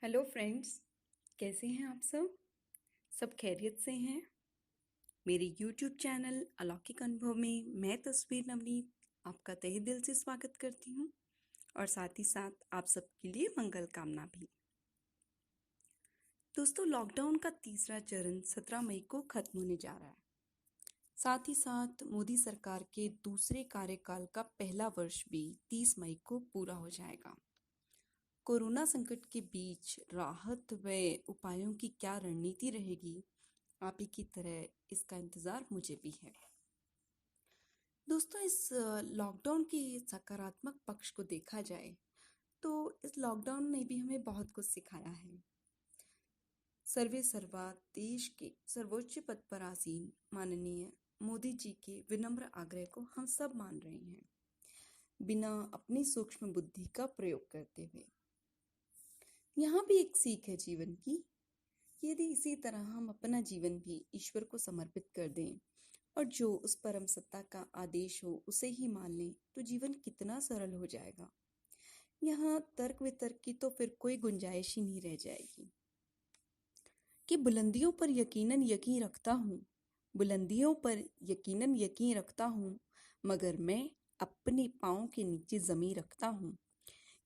Hello friends, कैसे हैं आप सब खैरियत से हैं। मेरे यूट्यूब चैनल अलौकिक अनुभव में मैं तस्वीर नवनीत आपका तहे दिल से स्वागत करती हूँ और साथ ही साथ आप सबके लिए मंगल कामना भी। दोस्तों, लॉकडाउन का तीसरा चरण 17 मई को खत्म होने जा रहा है। साथ ही साथ मोदी सरकार के दूसरे कार्यकाल का पहला वर्ष भी 30 मई को पूरा हो जाएगा। कोरोना संकट के बीच राहत व उपायों की क्या रणनीति रहेगी, आप ही की तरह इसका इंतज़ार मुझे भी है। दोस्तों, इस लॉकडाउन के सकारात्मक पक्ष को देखा जाए तो इस लॉकडाउन ने भी हमें बहुत कुछ सिखाया है। सर्वे सर्वा देश के सर्वोच्च पद पर आसीन माननीय मोदी जी के विनम्र आग्रह को हम सब मान रहे हैं, बिना अपनी सूक्ष्म बुद्धि का प्रयोग करते हुए। यहाँ भी एक सीख है जीवन की। यदि इसी तरह हम अपना जीवन भी ईश्वर को समर्पित कर दें और जो उस परम सत्ता का आदेश हो उसे ही मान लें तो जीवन कितना सरल हो जाएगा। यहाँ तर्क वितर्क की तो फिर कोई गुंजाइश ही नहीं रह जाएगी कि बुलंदियों पर यकीनन यकीन रखता हूँ, बुलंदियों पर यकीनन यकीन रखता हूँ, मगर मैं अपने पाँव के नीचे जमीन रखता हूँ।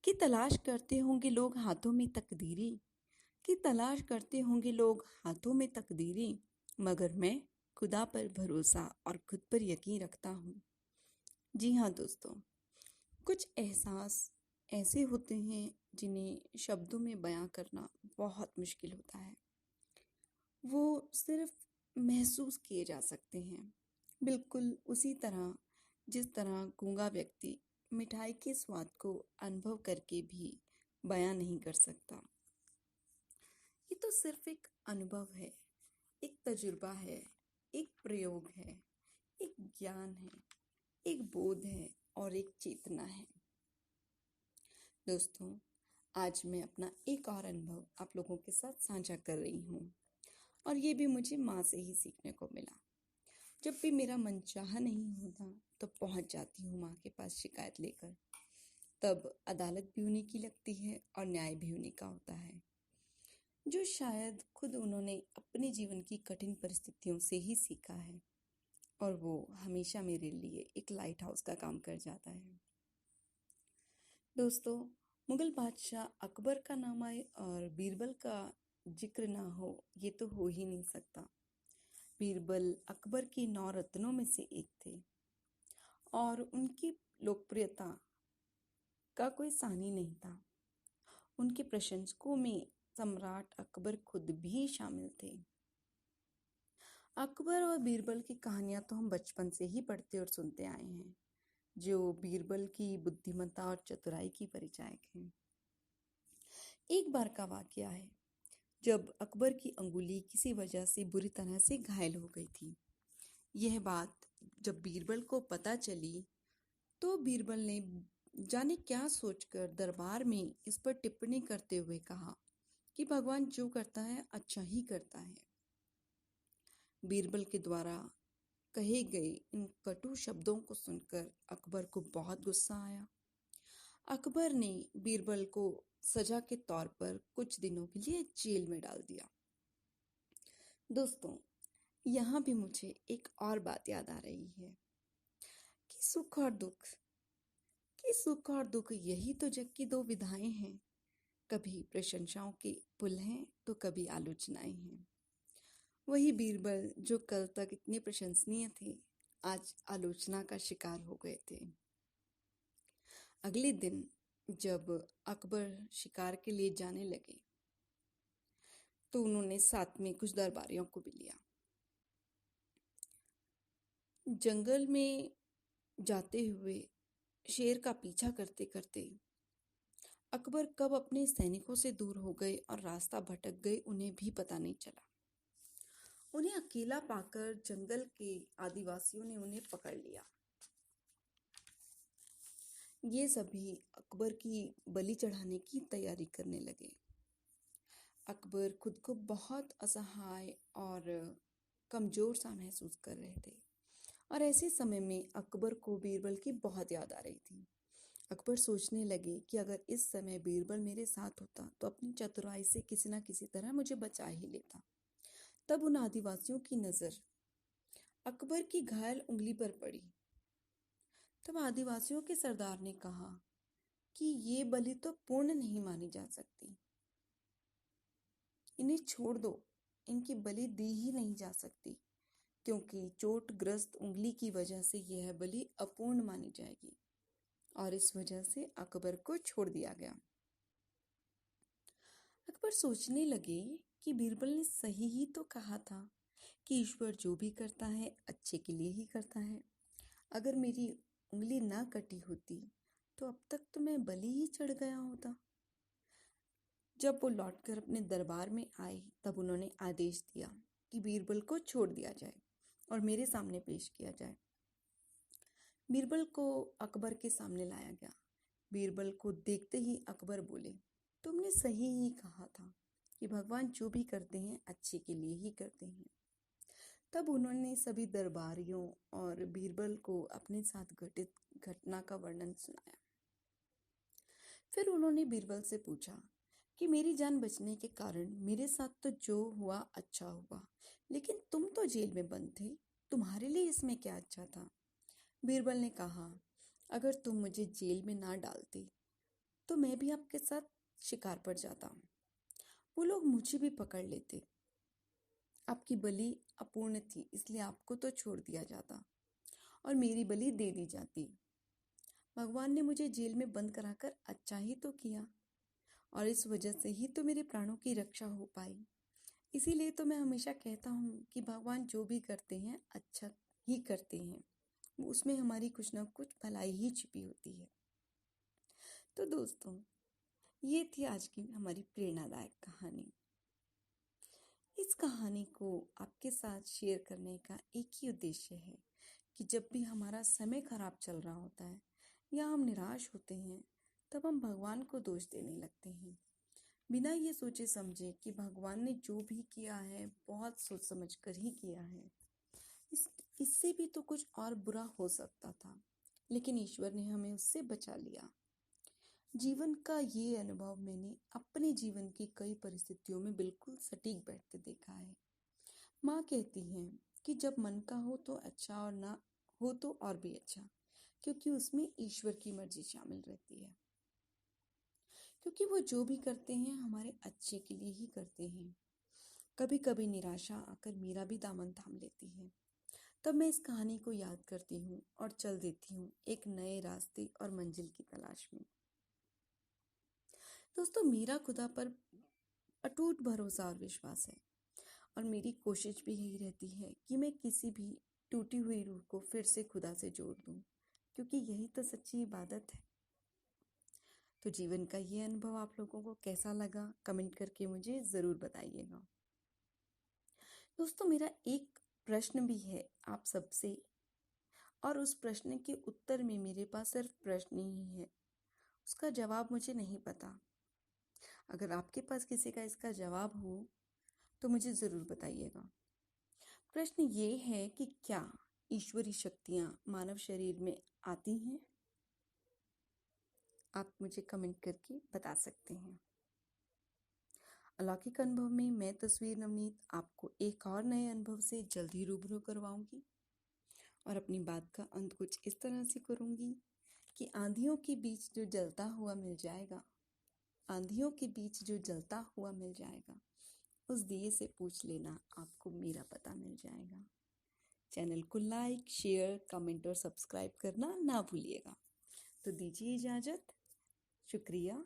कि तलाश करते होंगे लोग हाथों में तकदीरें, कि तलाश करते होंगे लोग हाथों में तकदीरें, मगर मैं खुदा पर भरोसा और खुद पर यकीन रखता हूँ। जी हाँ दोस्तों, कुछ एहसास ऐसे होते हैं जिन्हें शब्दों में बयां करना बहुत मुश्किल होता है। वो सिर्फ महसूस किए जा सकते हैं, बिल्कुल उसी तरह जिस तरह गूंगा व्यक्ति मिठाई के स्वाद को अनुभव करके भी बयां नहीं कर सकता। ये तो सिर्फ एक अनुभव है, एक तजुर्बा है, एक प्रयोग है, एक ज्ञान है, एक बोध है और एक चेतना है। दोस्तों, आज मैं अपना एक और अनुभव आप लोगों के साथ साझा कर रही हूँ और ये भी मुझे माँ से ही सीखने को मिला। जब भी मेरा मन चाहा नहीं होता तो पहुँच जाती हूँ माँ के पास शिकायत लेकर। तब अदालत भी उन्हीं की लगती है और न्याय भी उन्हीं का होता है, जो शायद खुद उन्होंने अपने जीवन की कठिन परिस्थितियों से ही सीखा है और वो हमेशा मेरे लिए एक लाइट हाउस का काम कर जाता है। दोस्तों, मुगल बादशाह अकबर का नाम आए और बीरबल का जिक्र ना हो, ये तो हो ही नहीं सकता। बीरबल अकबर के 9 रत्नों में से एक थे और उनकी लोकप्रियता का कोई सानी नहीं था। उनके प्रशंसकों में सम्राट अकबर खुद भी शामिल थे। अकबर और बीरबल की कहानियां तो हम बचपन से ही पढ़ते और सुनते आए हैं, जो बीरबल की बुद्धिमत्ता और चतुराई की परिचायक हैं। एक बार का वाकया है जब अकबर की अंगुली किसी वजह से बुरी तरह से घायल हो गई थी। यह बात जब बीरबल को पता चली तो बीरबल ने जाने क्या सोचकर दरबार में इस पर टिप्पणी करते हुए कहा कि भगवान जो करता है अच्छा ही करता है। बीरबल के द्वारा कहे गए इन कटु शब्दों को सुनकर अकबर को बहुत गुस्सा आया। अकबर ने बीरबल को सजा के तौर पर कुछ दिनों के लिए जेल में डाल दिया। दोस्तों, यहाँ भी मुझे एक और बात याद आ रही है कि सुख और दुख यही तो जग की दो विधाएं हैं। कभी प्रशंसाओं के पुल हैं तो कभी आलोचनाएं हैं। वही बीरबल जो कल तक इतने प्रशंसनीय थे, आज आलोचना का शिकार हो गए थे। अगले दिन जब अकबर शिकार के लिए जाने लगे तो उन्होंने साथ में कुछ दरबारियों को भी लिया। जंगल में जाते हुए शेर का पीछा करते करते अकबर कब अपने सैनिकों से दूर हो गए और रास्ता भटक गए उन्हें भी पता नहीं चला। उन्हें अकेला पाकर जंगल के आदिवासियों ने उन्हें पकड़ लिया। ये सभी अकबर की बलि चढ़ाने की तैयारी करने लगे। अकबर खुद को बहुत असहाय और कमजोर सा महसूस कर रहे थे और ऐसे समय में अकबर को बीरबल की बहुत याद आ रही थी। अकबर सोचने लगे कि अगर इस समय बीरबल मेरे साथ होता तो अपनी चतुराई से किसी न किसी तरह मुझे बचा ही लेता। तब उन आदिवासियों की नजर अकबर की घायल उंगली पर पड़ी। तब आदिवासियों के सरदार ने कहा कि ये बलि तो पूर्ण नहीं मानी जा सकती, इन्हें छोड़ दो, इनकी बलि दी ही नहीं जा सकती, क्योंकि चोटग्रस्त उंगली की वजह से यह बलि अपूर्ण मानी जाएगी। और इस वजह से अकबर को छोड़ दिया गया। अकबर सोचने लगे कि बीरबल ने सही ही तो कहा था कि ईश्वर जो भी करता है अच्छे के लिए ही करता है। अगर मेरी उंगली ना कटी होती तो अब तक तो मैं बलि ही चढ़ गया होता। जब वो लौटकर अपने दरबार में आए तब उन्होंने आदेश दिया कि बीरबल को छोड़ दिया जाए और मेरे सामने पेश किया जाए। बीरबल को अकबर के सामने लाया गया। बीरबल को देखते ही अकबर बोले, तुमने सही ही कहा था कि भगवान जो भी करते हैं अच्छे के लिए ही करते हैं। तब उन्होंने सभी दरबारियों और बीरबल को अपने साथ घटित घटना का वर्णन सुनाया। फिर उन्होंने बीरबल से पूछा कि मेरी जान बचने के कारण मेरे साथ तो जो हुआ अच्छा हुआ, लेकिन तुम तो जेल में बंद थे, तुम्हारे लिए इसमें क्या अच्छा था? बीरबल ने कहा, अगर तुम मुझे जेल में ना डालते तो मैं भी आपके साथ शिकार पर जाता। वो लोग मुझे भी पकड़ लेते। आपकी बलि अपूर्ण थी इसलिए आपको तो छोड़ दिया जाता और मेरी बलि दे दी जाती। भगवान ने मुझे जेल में बंद कराकर अच्छा ही तो किया और इस वजह से ही तो मेरे प्राणों की रक्षा हो पाई। इसीलिए तो मैं हमेशा कहता हूँ कि भगवान जो भी करते हैं अच्छा ही करते हैं, उसमें हमारी कुछ ना कुछ भलाई ही छिपी होती है। तो दोस्तों, ये थी आज की हमारी प्रेरणादायक कहानी। इस कहानी को आपके साथ शेयर करने का एक ही उद्देश्य है कि जब भी हमारा समय खराब चल रहा होता है या हम निराश होते हैं तब हम भगवान को दोष देने लगते हैं, बिना ये सोचे समझे कि भगवान ने जो भी किया है बहुत सोच समझ कर ही किया है। इससे भी तो कुछ और बुरा हो सकता था, लेकिन ईश्वर ने हमें उससे बचा लिया। जीवन का ये अनुभव मैंने अपने जीवन की कई परिस्थितियों में बिल्कुल सटीक बैठते देखा है। माँ कहती हैं कि जब मन का हो तो अच्छा और ना हो तो और भी अच्छा, क्योंकि उसमें ईश्वर की मर्जी शामिल रहती है। क्योंकि वो जो भी करते हैं हमारे अच्छे के लिए ही करते हैं। कभी कभी निराशा आकर मेरा भी दामन थाम लेती है, तब मैं इस कहानी को याद करती हूँ और चल देती हूँ एक नए रास्ते और मंजिल की तलाश में। दोस्तों, मेरा खुदा पर अटूट भरोसा और विश्वास है और मेरी कोशिश भी यही रहती है कि मैं किसी भी टूटी हुई रूह को फिर से खुदा से जोड़ दूं, क्योंकि यही तो सच्ची इबादत है। तो जीवन का ये अनुभव आप लोगों को कैसा लगा, कमेंट करके मुझे ज़रूर बताइएगा। दोस्तों, मेरा एक प्रश्न भी है आप सबसे, और उस प्रश्न के उत्तर में मेरे पास सिर्फ प्रश्न ही है, उसका जवाब मुझे नहीं पता। अगर आपके पास किसी का इसका जवाब हो तो मुझे ज़रूर बताइएगा। प्रश्न ये है कि क्या ईश्वरी शक्तियाँ मानव शरीर में आती हैं? आप मुझे कमेंट करके बता सकते हैं। अलौकिक अनुभव में मैं तस्वीर नवनीत आपको एक और नए अनुभव से जल्द ही रूबरू करवाऊंगी और अपनी बात का अंत कुछ इस तरह से करूंगी कि आंधियों के बीच जो जलता हुआ मिल जाएगा, आंधियों के बीच जो जलता हुआ मिल जाएगा, उस दिए से पूछ लेना, आपको मेरा पता मिल जाएगा। चैनल को लाइक, शेयर, कमेंट और सब्सक्राइब करना ना भूलिएगा। तो दीजिए इजाज़त। शुक्रिया।